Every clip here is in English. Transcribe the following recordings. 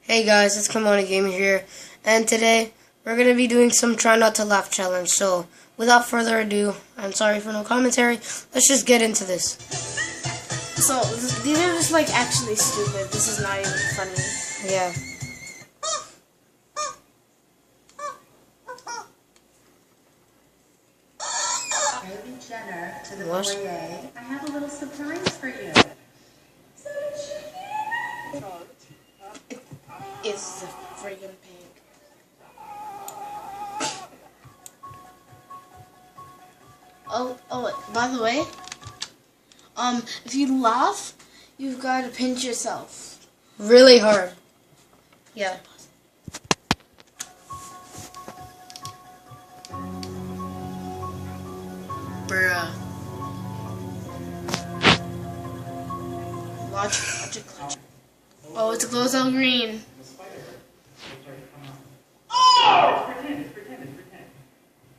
Hey guys, it's Kamani Gamer here, and today we're going to be doing some try not to laugh challenge. So, without further ado, I'm sorry for no commentary, let's just get into this. So, these are just like actually stupid. This is not even funny. Yeah. Baby Jenner to the What? foyer. I have a little surprise for you. It's a friggin' pig. Oh, by the way, if you laugh, you've got to pinch yourself. Really hard. Yeah. Bruh. Watch it clutch. Oh, it's a close-up green.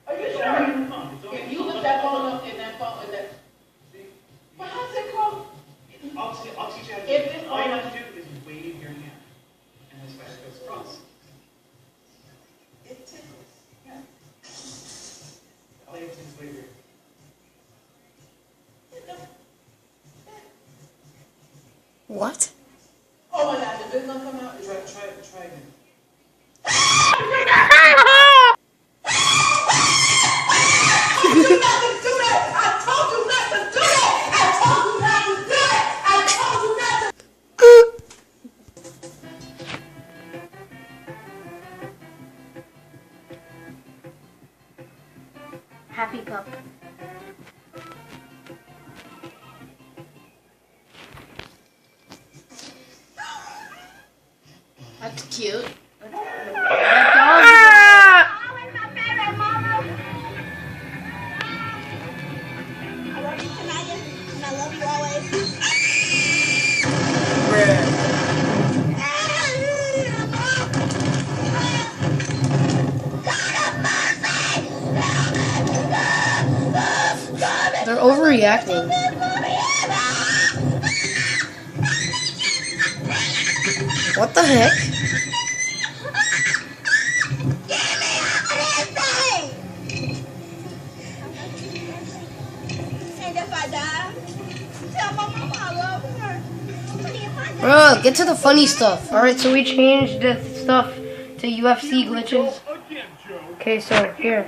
If you look that phone up in that phone, in that. But how's it called? I'll teach you how to do If it. it's All you on- have to do is wave your hand. And this spider goes across. It tickles. Yeah. All you have to do is wave your hand. What? Oh my God, is this gonna come out? Try again. Happy pup. That's cute. They're overreacting. What the heck? Bro, get to the funny stuff. Alright, so we changed the stuff to UFC glitches. Okay, so here.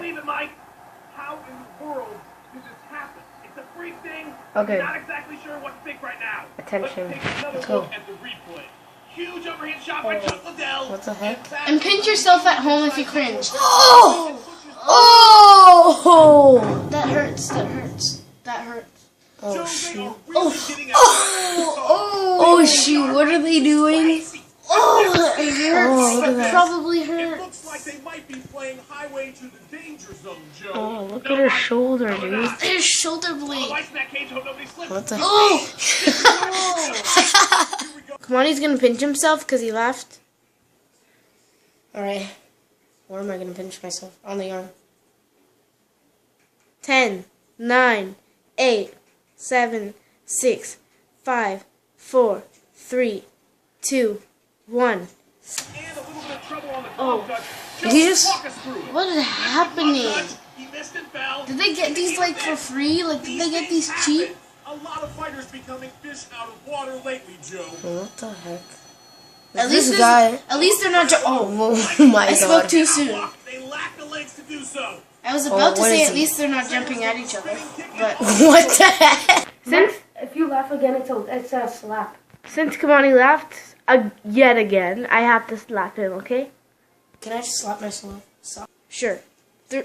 How in the world did this happen? It's a free thing. Okay. Not exactly sure what to think right now. Attention. Let's take another Let's go. look at the replay. Huge overhand shot by Chuck Liddell. What the heck? And pinch yourself at home if you cringe. Oh! Oh! That hurts. That hurts. That hurts. Oh, shoot. Oh, Oh, shoot. What are they doing? oh, it hurts. Oh, look at It that. probably It hurts. looks like they might be playing Highway to the Danger Zone, Joe. Oh, look at her shoulder, dude. There's shoulder blade. Lights in that cage, hope nobody slips. What the Oh! Come on, he's gonna pinch himself because he laughed. Alright. Where am I gonna pinch myself? On the arm. 10, 9, 8, 7, 6, 5, 4, 3, 2, 1. And a little bit of trouble on the Oh. touch. Did he just... Walk us through it. What is happening? He missed and fell. Did they get these like for free? Like did they get these cheap? A lot of fighters becoming fish out of water lately, Joe. What the heck? At This least guy... At least they're not. Oh, Oh my I spoke god. too soon. They lack the legs to do so. I was about to what say is at he? least they're not jumping at each other, but What the heck? Since if you laugh again, it's a slap. since Kamani laughed yet again, I have to slap him. Okay? Can I just slap myself? Sure. Do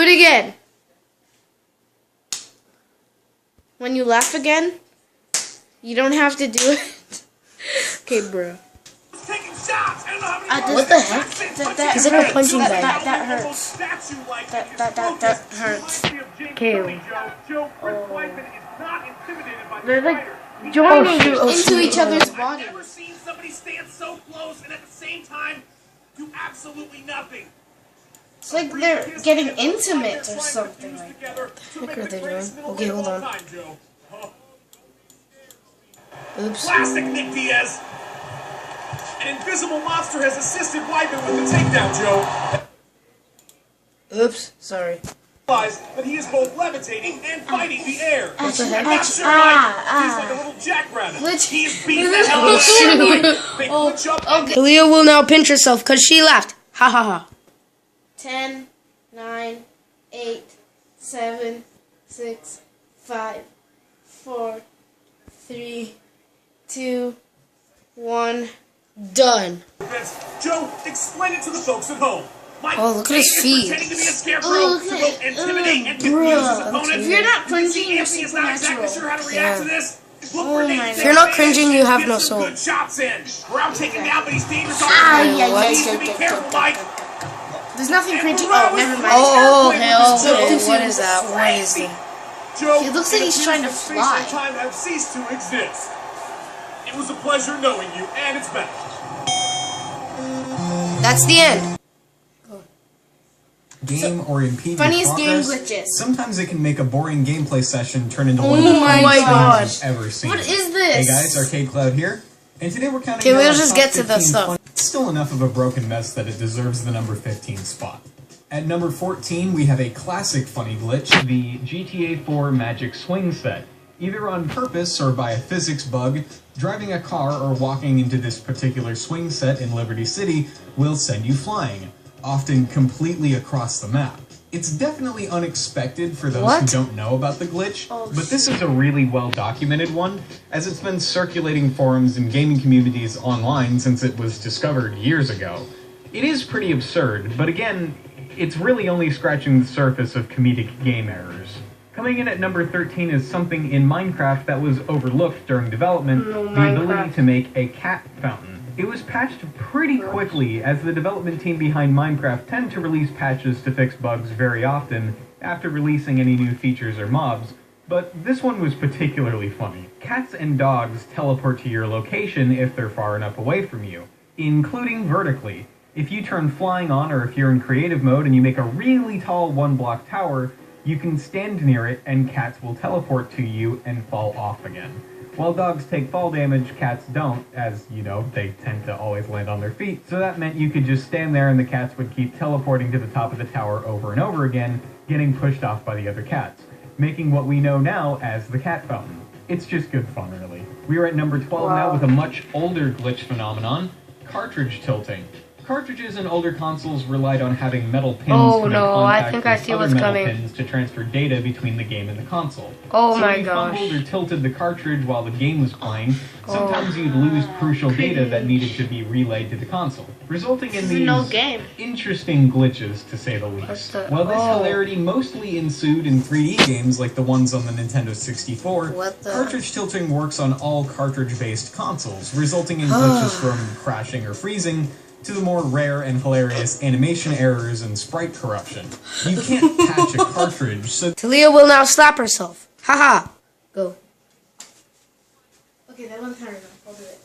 it again. When you laugh again, you don't have to do it. Okay, bro. Taking shots. I don't know how many What the heck? That He's like a hurts. punching bag. That hurts. That hurts. Okay. They're like joining Oh, into shoot. each other's bodies. I've never seen somebody stand so close and at the same time do absolutely nothing. It's like they're getting intimate or something like that. What are they doing? Okay, hold on. Oops. Classic Nick Diaz. An invisible monster has assisted Wyman with the takedown, Joe. Oops, sorry. That he is both levitating and fighting the air. What the heck? I'm not sure why. He's like a little jackrabbit. Glitch. He's beating the hell out of the They glitch up. Okay. Talia will now pinch herself because she laughed. Ha ha ha. 10, 9, 8, 7, 6, 5, 4, 3, 2, 1. Done. Joe, explain it to the folks at home. Mike, Oh, look at his feet. pretending to be a scarecrow Oh, to both intimidate and confuse bruh, his opponents. If you're not You can see cringing, you're Anthony is not exactly supernatural. sure how to react to this. Look for names. If you're not cringing, you have no soul. Good shots in. Round taken down, but he's dangerous on yeah, the yeah, He needs to be careful, Mike. There's nothing cringy. Oh, never mind. Oh, okay, Joe, okay. What is that? What is it? Joe, He looks like it he's trying to appears that fly. space and time have ceased to exist. It was a pleasure knowing you, and it's back. That's the end. Game or impede funniest your game progress, glitches. sometimes it can make a boring gameplay session turn into one of the my funniest gosh. things you've ever seen. What is this? Hey guys, Arcade Cloud here, and today we're counting Okay, down we'll our just top get to the 15 stuff. fun- It's still enough of a broken mess that it deserves the number 15 spot. At number 14, we have a classic funny glitch, the GTA 4 Magic Swing Set. Either on purpose or by a physics bug, driving a car or walking into this particular swing set in Liberty City will send you flying, often completely across the map. It's definitely unexpected for those who don't know about the glitch, but this is a really well documented one, as it's been circulating forums and gaming communities online since it was discovered years ago. It is pretty absurd, but again, it's really only scratching the surface of comedic game errors. Coming in at number 13 is something in Minecraft that was overlooked during development, the ability to make a cat fountain. It was patched pretty quickly, as the development team behind Minecraft tend to release patches to fix bugs very often after releasing any new features or mobs, but this one was particularly funny. Cats and dogs teleport to your location if they're far enough away from you, including vertically. If you turn flying on, or if you're in creative mode and you make a really tall one-block tower, you can stand near it and cats will teleport to you and fall off again. While dogs take fall damage, cats don't, as, you know, they tend to always land on their feet, so that meant you could just stand there and the cats would keep teleporting to the top of the tower over and over again, getting pushed off by the other cats, making what we know now as the cat fountain. It's just good fun, really. We are at number 12 now with a much older glitch phenomenon, cartridge tilting. Cartridges in older consoles relied on having metal pins Oh, to make no, I contact think I with see other what's metal coming. pins to transfer data between the game and the console. Oh so my if you gosh. fumbled or tilted the cartridge while the game was playing, sometimes you'd lose crucial data that needed to be relayed to the console, resulting in these interesting glitches, to say the least. While this hilarity mostly ensued in 3D games like the ones on the Nintendo 64, cartridge tilting works on all cartridge-based consoles, resulting in glitches from crashing or freezing, to the more rare and hilarious animation errors and sprite corruption. You can't patch a cartridge, so Talia will now slap herself. Haha. Go. Okay, that one's hard enough. I'll do it.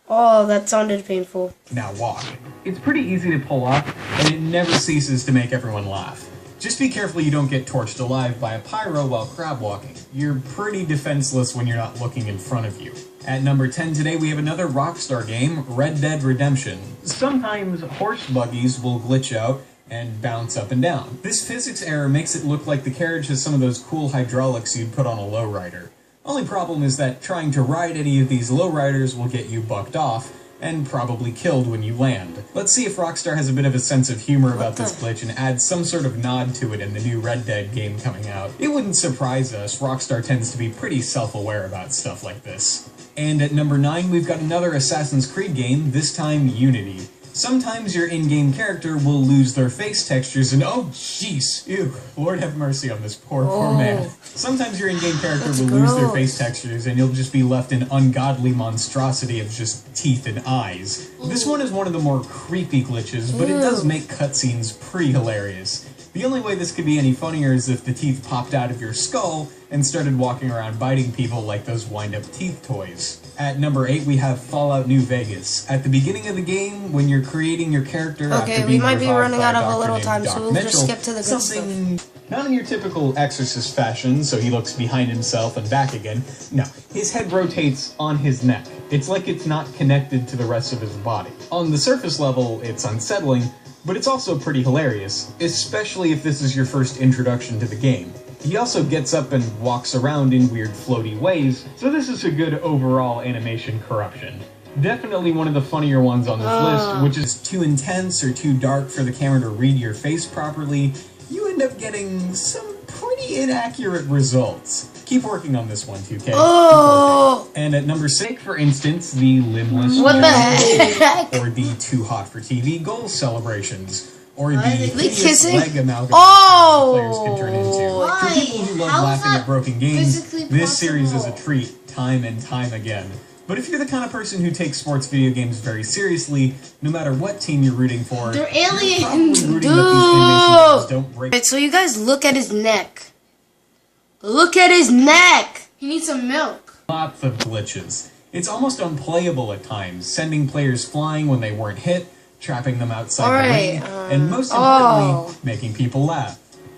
Oh, that sounded painful. now walk. It's pretty easy to pull off, and it never ceases to make everyone laugh. Just be careful you don't get torched alive by a pyro while crab walking. You're pretty defenseless when you're not looking in front of you. At number 10 today, we have another Rockstar game, Red Dead Redemption. Sometimes horse buggies will glitch out and bounce up and down. This physics error makes it look like the carriage has some of those cool hydraulics you'd put on a lowrider. Only problem is that trying to ride any of these lowriders will get you bucked off, and probably killed when you land. Let's see if Rockstar has a bit of a sense of humor about this glitch and adds some sort of nod to it in the new Red Dead game coming out. It wouldn't surprise us, Rockstar tends to be pretty self-aware about stuff like this. And at number 9, we've got another Assassin's Creed game, this time Unity. Sometimes your in-game character will lose their face textures and oh jeez, ew, Lord have mercy on this poor man. Sometimes your in-game character will lose their face textures and you'll just be left in ungodly monstrosity of just teeth and eyes. This one is one of the more creepy glitches, but it does make cutscenes pretty hilarious. The only way this could be any funnier is if the teeth popped out of your skull and started walking around biting people like those wind-up teeth toys. At number 8, we have Fallout New Vegas. At the beginning of the game, when you're creating your character Okay, after we being might be revived running by out of a Dr. little named time, Doc so we'll just Mitchell, skip to the good something not in your typical Exorcist fashion, so he looks behind himself and back again. No, his head rotates on his neck. It's like it's not connected to the rest of his body. On the surface level, it's unsettling, but it's also pretty hilarious, especially if this is your first introduction to the game. He also gets up and walks around in weird floaty ways, so this is a good overall animation corruption. Definitely one of the funnier ones on this list, which is too intense or too dark for the camera to read your face properly. You end up getting some pretty inaccurate results. Keep working on this one, 2K. Oh! And at number 6, for instance, the limbless What the heck? or the too hot for TV goal celebrations. Or the they hideous kissing? leg amalgamation Oh! players can turn into. For people who love laughing at broken games, this series is a treat time and time again. But if you're the kind of person who takes sports video games very seriously, no matter what team you're rooting for, They're you're aliens, probably rooting that these animations don't break. Alright, so you guys look at his neck. Look at his neck! He needs some milk. Lots of glitches. It's almost unplayable at times, sending players flying when they weren't hit, trapping them outside the ring, and most importantly, making people laugh.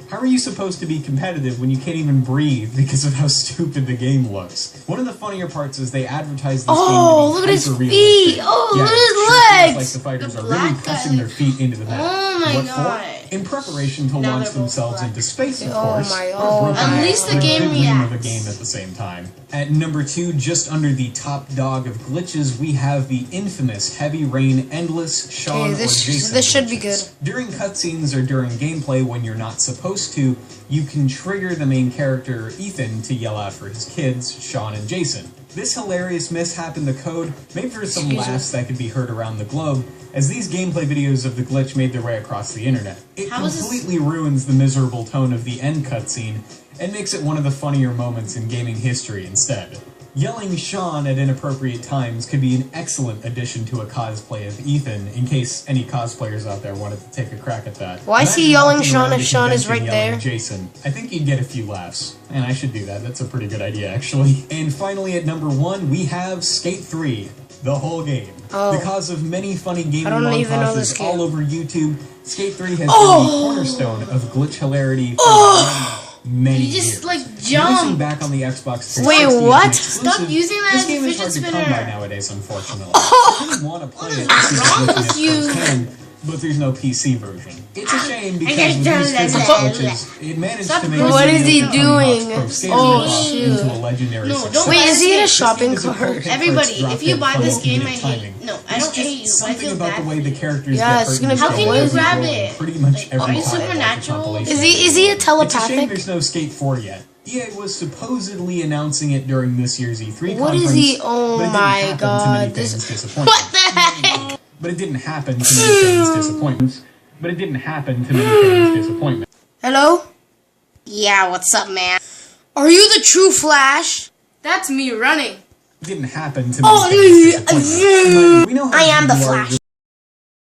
How are you supposed to be competitive when you can't even breathe because of how stupid the game looks? One of the funnier parts is they advertise this game to be look at his hyper-realistic. feet! Oh, Yeah, look it at sure his feels legs! like the fighters The are really black pressing guy. their feet into the mat. Oh my What God. for? In preparation to Now launch they're both themselves black. into space, of Oh course. my- What a oh broken my- man. At least the But a game good name of a reacts. game at the same time. At number 2, just under the top dog of glitches, we have the infamous Heavy Rain Endless Sean or Jason this should be glitches. good. During cutscenes or during gameplay when you're not supposed to, you can trigger the main character, Ethan, to yell out for his kids, Sean and Jason. This hilarious mishap in the code made for some laughs that could be heard around the globe, as these gameplay videos of the glitch made their way across the internet. It How is this- completely ruins the miserable tone of the end cutscene, and makes it one of the funnier moments in gaming history instead. Yelling Sean at inappropriate times could be an excellent addition to a cosplay of Ethan, in case any cosplayers out there wanted to take a crack at that. Why is he Imagine yelling walking Sean around if the Sean is convention right yelling there? Jason. I think you'd get a few laughs, and I should do that. That's a pretty good idea, actually. And finally, at number 1, we have Skate 3, the whole game. Oh. Because of many funny gaming I don't even know this montages game. all over YouTube, Skate 3 has been the cornerstone of glitch hilarity for many You just, years. like, Releasing jump. back on the Xbox 360 Wait, as an what? exclusive, Stop using that this as a game is fidget hard to spinner. come by nowadays, unfortunately. I didn't want to play it to see the wrong glitchiness with you? firsthand, but there's no PC version. It's a shame because guess with don't these let physics that- glitches, it managed Stop to make What is he Tony Hawk's doing? Pro Skater Oh, Knockoff shoot. into a legendary No, success. don't Wait, is he in a This shopping game is a cult cart? hit for Everybody, its if you buy drop-dead this fun game, comedic I hate. timing. No, I There's don't hate you. just I something feel about bad the way for the you. characters Yeah, get it's hurt gonna and be stuff How can like you that grab in it? pretty much Like, every are you part of the supernatural? compilation. Is he It's a shame telepathic? there's no Skate 4 yet. EA was supposedly announcing it during this year's E3 What conference. is he? Oh but it didn't my happen to God, many this- fans' disappointment. What the heck? But it didn't happen to many fans' disappointments. But it didn't happen to many fans' disappointment. Hello? Yeah, what's up, man? Are you the true Flash? That's me running. It didn't happen to Oh, many fans' disappointment. But we know how I am the you are Flash.